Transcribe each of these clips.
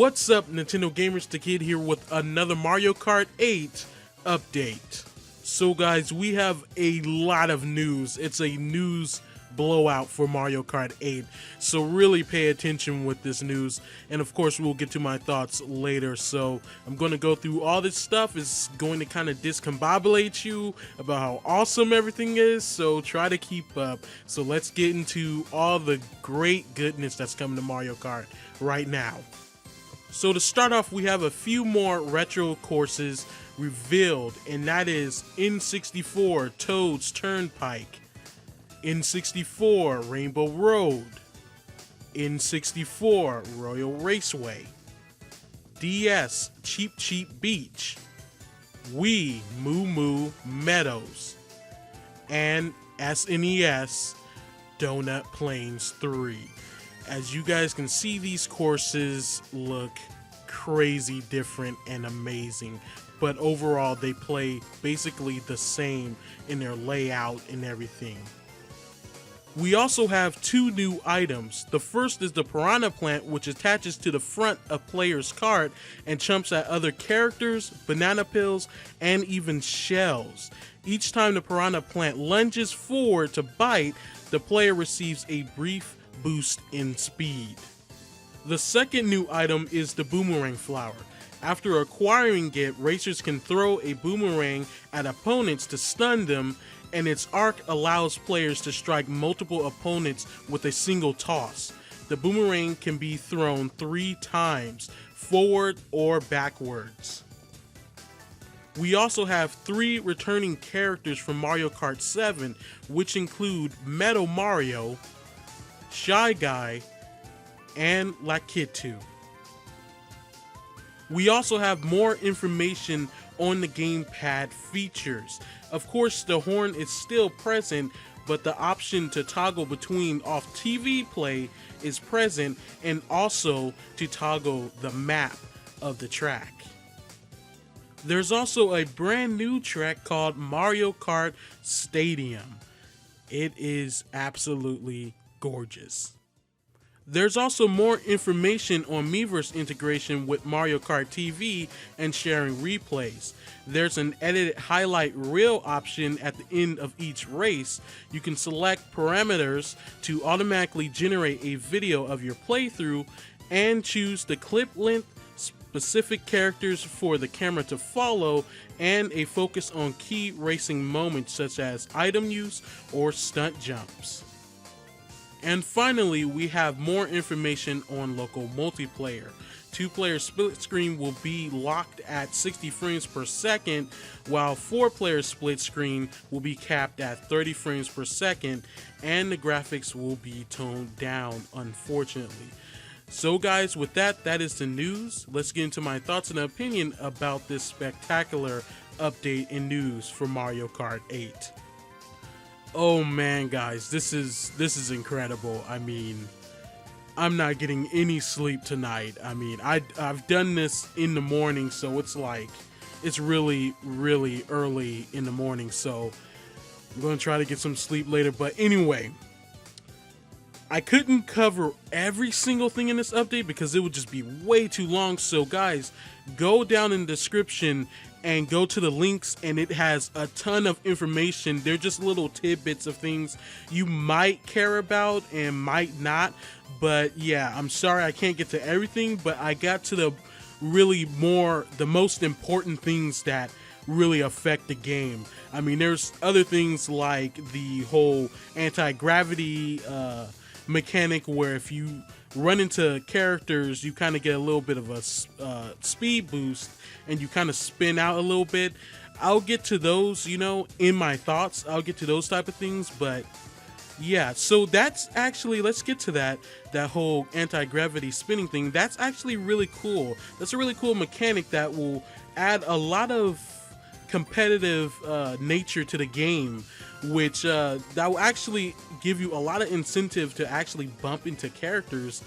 What's up, Nintendo Gamers? The Kid here with another Mario Kart 8 update. So guys, we have a lot of news. It's a news blowout for Mario Kart 8. So really pay attention with this news. And of course, we'll get to my thoughts later. So I'm going to go through all this stuff. It's going to kind of discombobulate you about how awesome everything is. So try to keep up. So let's get into all the great goodness that's coming to Mario Kart right now. So to start off, we have a few more retro courses revealed, and that is N64 Toad's Turnpike, N64 Rainbow Road, N64 Royal Raceway, DS Cheep Cheep Beach, Wii Moo Moo Meadows, and SNES Donut Plains 3. As you guys can see, these courses look crazy different and amazing, but overall they play basically the same in their layout and everything. We also have two new items. The first is the Piranha Plant, which attaches to the front of player's cart and chumps at other characters, banana pills, and even shells. Each time the Piranha Plant lunges forward to bite, the player receives a brief boost in speed. The second new item is the Boomerang Flower. After acquiring it, racers can throw a boomerang at opponents to stun them, and its arc allows players to strike multiple opponents with a single toss. The boomerang can be thrown 3 times, forward or backwards. We also have 3 returning characters from Mario Kart 7, which include Meadow Mario, Shy Guy, and Lakitu. We also have more information on the gamepad features. Of course, the horn is still present, but the option to toggle between off-TV play is present, and also to toggle the map of the track. There's also a brand new track called Mario Kart Stadium. It is absolutely gorgeous. There's also more information on Miiverse integration with Mario Kart TV and sharing replays. There's an edited highlight reel option at the end of each race. You can select parameters to automatically generate a video of your playthrough and choose the clip length, specific characters for the camera to follow, and a focus on key racing moments such as item use or stunt jumps. And finally, we have more information on local multiplayer. 2-player split screen will be locked at 60 frames per second, while 4-player split screen will be capped at 30 frames per second, and the graphics will be toned down, unfortunately. So guys, with that is the news. Let's get into my thoughts and opinion about this spectacular update and news for Mario Kart 8. Oh man, guys, this is incredible. I mean, I'm not getting any sleep tonight. I mean, I've done this in the morning, so it's like it's really early in the morning, so I'm going to try to get some sleep later. But anyway, I couldn't cover every single thing in this update because it would just be way too long. So guys, go down in the description and go to the links, and it has a ton of information. They're just little tidbits of things you might care about and might not. But yeah, I'm sorry I can't get to everything, but I got to the most important things that really affect the game. I mean, there's other things like the whole anti-gravity mechanic, where if you run into characters, you kind of get a little bit of a speed boost and you kind of spin out a little bit. I'll get to those, in my thoughts. I'll get to those type of things. But yeah, so that's actually, let's get to that whole anti-gravity spinning thing. That's actually really cool. That's a really cool mechanic that will add a lot of competitive nature to the game, which that will actually give you a lot of incentive to actually bump into characters,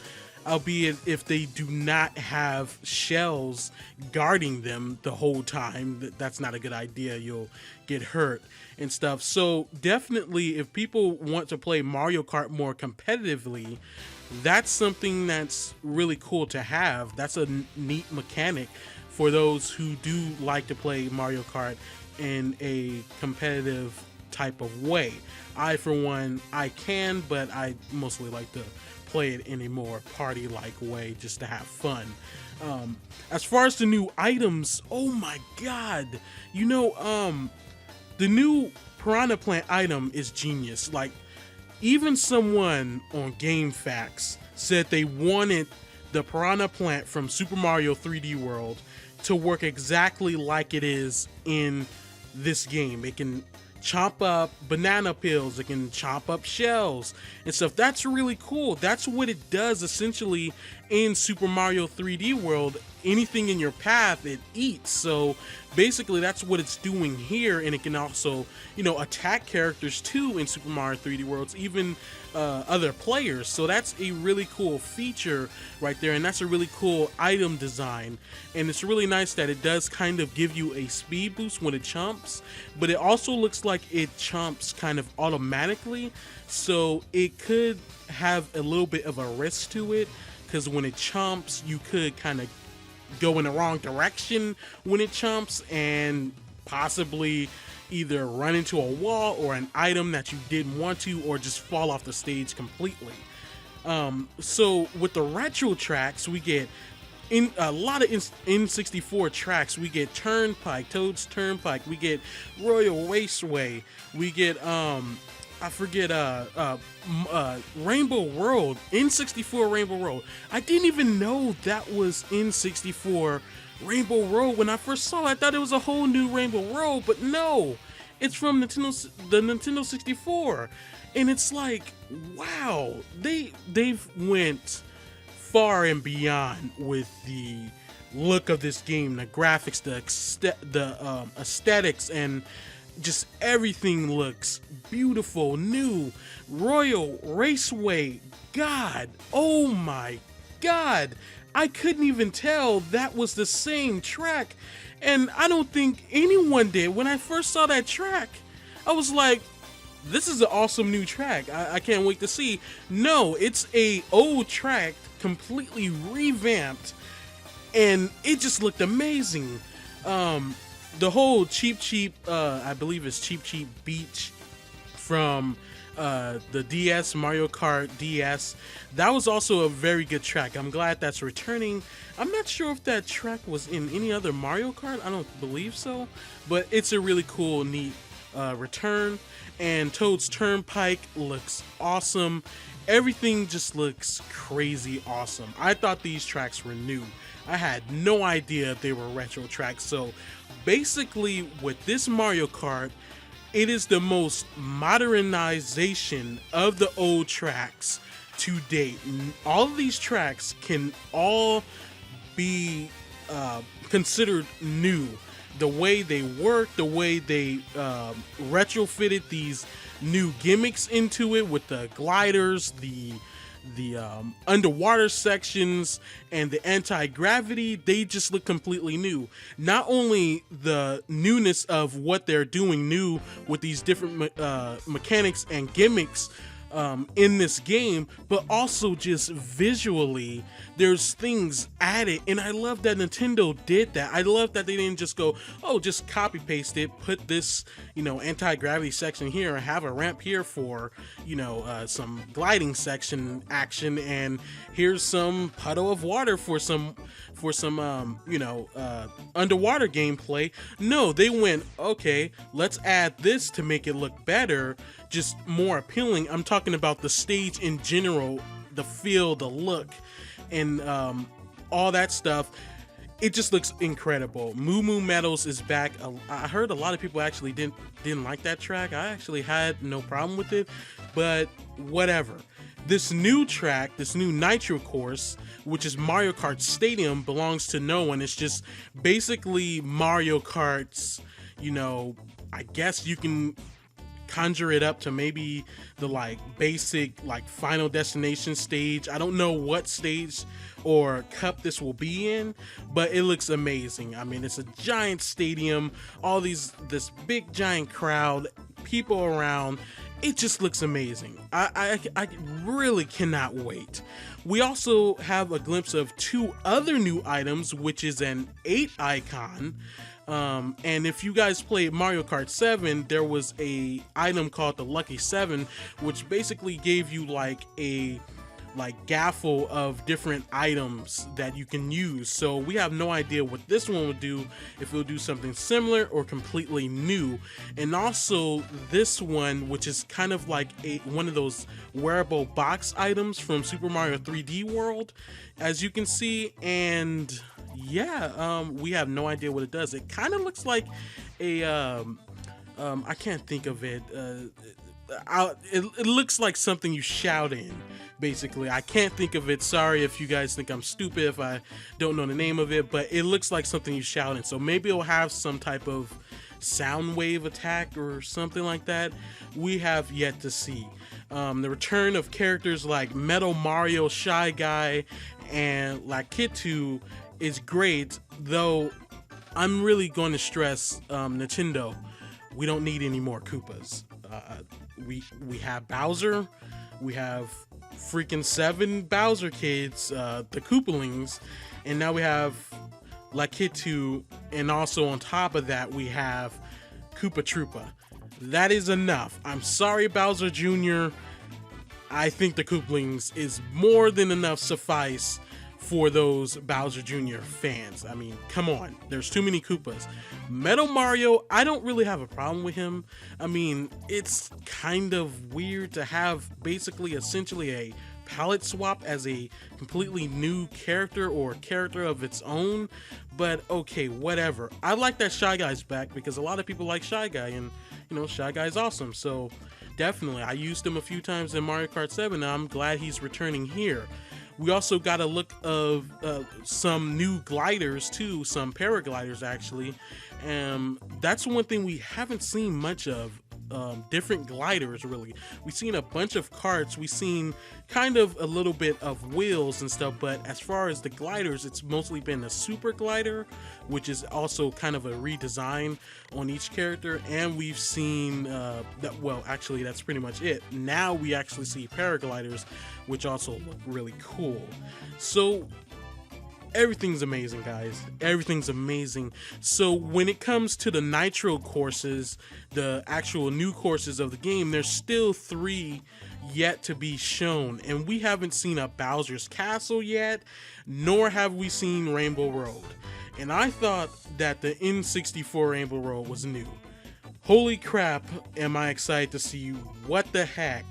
albeit if they do not have shells guarding them the whole time. That's not a good idea. You'll get hurt and stuff. So definitely, if people want to play Mario Kart more competitively, that's something that's really cool to have. That's a neat mechanic for those who do like to play Mario Kart in a competitive type of way. I, for one, I can, but I mostly like to play it in a more party-like way just to have fun. As far as the new items, oh my god, you know, the new Piranha Plant item is genius. Like, even someone on GameFAQs said they wanted the Piranha Plant from Super Mario 3D World to work exactly like it is in this game. It can chomp up banana peels, it can chomp up shells and stuff. That's really cool. That's what it does essentially in Super Mario 3D World. Anything in your path, it eats. So basically that's what it's doing here, and it can also, you know, attack characters too in Super Mario 3D Worlds, even other players. So that's a really cool feature right there, and that's a really cool item design. And it's really nice that it does kind of give you a speed boost when it chomps, but it also looks like it chomps kind of automatically, so it could have a little bit of a risk to it, because when it chomps, you could kind of go in the wrong direction when it chomps and possibly either run into a wall or an item that you didn't want to, or just fall off the stage completely. So with the retro tracks, we get in a lot of N64 tracks. We get Turnpike, Toad's Turnpike, we get Royal Raceway, we get I forget Rainbow World, N64 Rainbow World. I didn't even know that was N64 Rainbow World when I first saw it. I thought it was a whole new Rainbow World, but no, it's from the Nintendo 64. And it's like, wow, they've went far and beyond with the look of this game, the graphics, the aesthetics, and just everything looks beautiful, new. Royal Raceway, god, oh my god, I couldn't even tell that was the same track, and I don't think anyone did. When I first saw that track, I was like, this is an awesome new track. I can't wait to see. No, it's a old track completely revamped, and it just looked amazing. The whole Cheep, I believe it's Cheep Beach from the DS, Mario Kart DS, that was also a very good track. I'm glad that's returning. I'm not sure if that track was in any other Mario Kart. I don't believe so, but it's a really cool, neat return. And Toad's Turnpike looks awesome. Everything just looks crazy awesome. I thought these tracks were new. I had no idea they were retro tracks. So basically with this Mario Kart, it is the most modernization of the old tracks to date. All of these tracks can all be considered new. The way they work, the way they retrofitted these new gimmicks into it with the gliders, the underwater sections, and the anti-gravity, they just look completely new. Not only the newness of what they're doing new with these different mechanics and gimmicks in this game, but also just visually there's things added, and I love that Nintendo did that. I love that they didn't just go, oh, just copy paste it, put this, you know, anti-gravity section here and have a ramp here for, you know, some gliding section action, and here's some puddle of water for some you know, underwater gameplay. No, they went, okay, let's add this to make it look better, just more appealing. I'm talking about the stage in general, the feel, the look, and all that stuff. It just looks incredible. Moo Moo Meadows is back. I heard a lot of people actually didn't like that track. I actually had no problem with it, but whatever. This new track, this new Nitro course, which is Mario Kart Stadium, belongs to no one. It's just basically Mario Kart's, you know, I guess you can conjure it up to maybe the like basic like Final Destination stage. I don't know what stage or cup this will be in, but it looks amazing. I mean, it's a giant stadium, all this big giant crowd, people around, it just looks amazing. I really cannot wait. We also have a glimpse of 2 other new items, which is an 8 icon. And if you guys played Mario Kart 7, there was a item called the Lucky 7, which basically gave you like a gaffle of different items that you can use. So we have no idea what this one would do, if it will do something similar or completely new. And also this one, which is kind of like one of those wearable box items from Super Mario 3D World, as you can see. And yeah, we have no idea what it does. It kind of looks like a I can't think of it. It looks like something you shout in, basically. I can't think of it. Sorry if you guys think I'm stupid if I don't know the name of it, but it looks like something you shout in. So maybe it'll have some type of sound wave attack or something like that. We have yet to see. The return of characters like Metal Mario, Shy Guy, and Lakitu is great, though I'm really going to stress, Nintendo, we don't need any more Koopas. We have Bowser, we have freaking 7 Bowser kids, the Koopalings, and now we have Lakitu, and also on top of that we have Koopa Troopa. That is enough. I'm sorry, Bowser Jr. I think the Koopalings is more than enough suffice for those Bowser Jr. fans. I mean, come on, there's too many Koopas. Metal Mario, I don't really have a problem with him. I mean, it's kind of weird to have basically essentially a palette swap as a completely new character or character of its own, but okay, whatever. I like that Shy Guy's back because a lot of people like Shy Guy, and you know, Shy Guy's awesome. So definitely, I used him a few times in Mario Kart 7, and I'm glad he's returning here. We also got a look of some new gliders too, some paragliders actually. That's one thing we haven't seen much of, different gliders really. We've seen a bunch of carts, we've seen kind of a little bit of wheels and stuff, but as far as the gliders, it's mostly been a super glider, which is also kind of a redesign on each character. And we've seen that, well, actually that's pretty much it. Now we actually see paragliders, which also look really cool. So everything's amazing, guys. Everything's amazing. So when it comes to the Nitro courses, the actual new courses of the game, there's still 3 yet to be shown, and we haven't seen a Bowser's Castle yet, nor have we seen Rainbow Road. And I thought that the N64 Rainbow Road was new. Holy crap, am I excited to see what the heck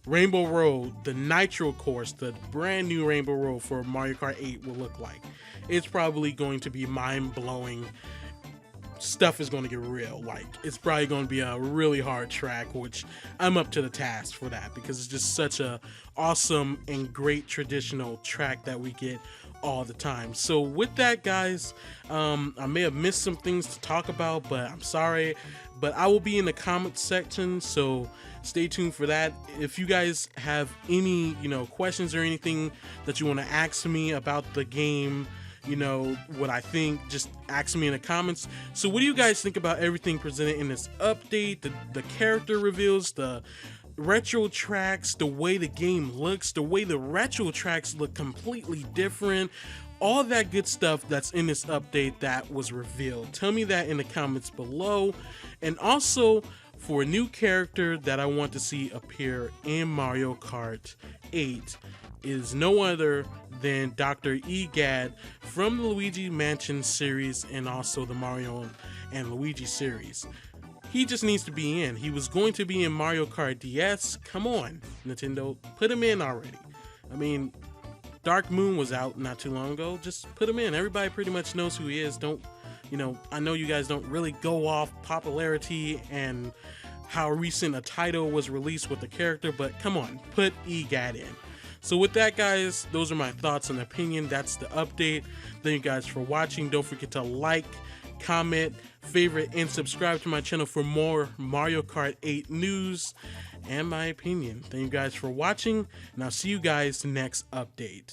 Rainbow Road, the Nitro course, the brand new Rainbow Road for Mario Kart 8 will look like. It's probably going to be mind-blowing. Stuff is going to get real. Like, it's probably going to be a really hard track, which I'm up to the task for that because it's just such a awesome and great traditional track that we get all the time. So with that, guys, I may have missed some things to talk about, but I'm sorry. But I will be in the comment section, so stay tuned for that. If you guys have any, questions or anything that you want to ask me about the game, what I think, just ask me in the comments. So what do you guys think about everything presented in this update, the character reveals, the retro tracks, the way the game looks, the way the retro tracks look completely different, all that good stuff that's in this update that was revealed? Tell me that in the comments below. And also, for a new character that I want to see appear in Mario Kart 8 is no other than Dr. Egad from the Luigi Mansion series and also the Mario and Luigi series. He just needs to be in. He was going to be in Mario Kart DS. Come on, Nintendo, put him in already. I mean, Dark Moon was out not too long ago. Just put him in. Everybody pretty much knows who he is. I know you guys don't really go off popularity and how recent a title was released with the character, but come on, put EGAD in. So with that, guys, those are my thoughts and opinion. That's the update. Thank you guys for watching. Don't forget to like, comment, favorite, and subscribe to my channel for more Mario Kart 8 news and my opinion. Thank you guys for watching, and I'll see you guys next update.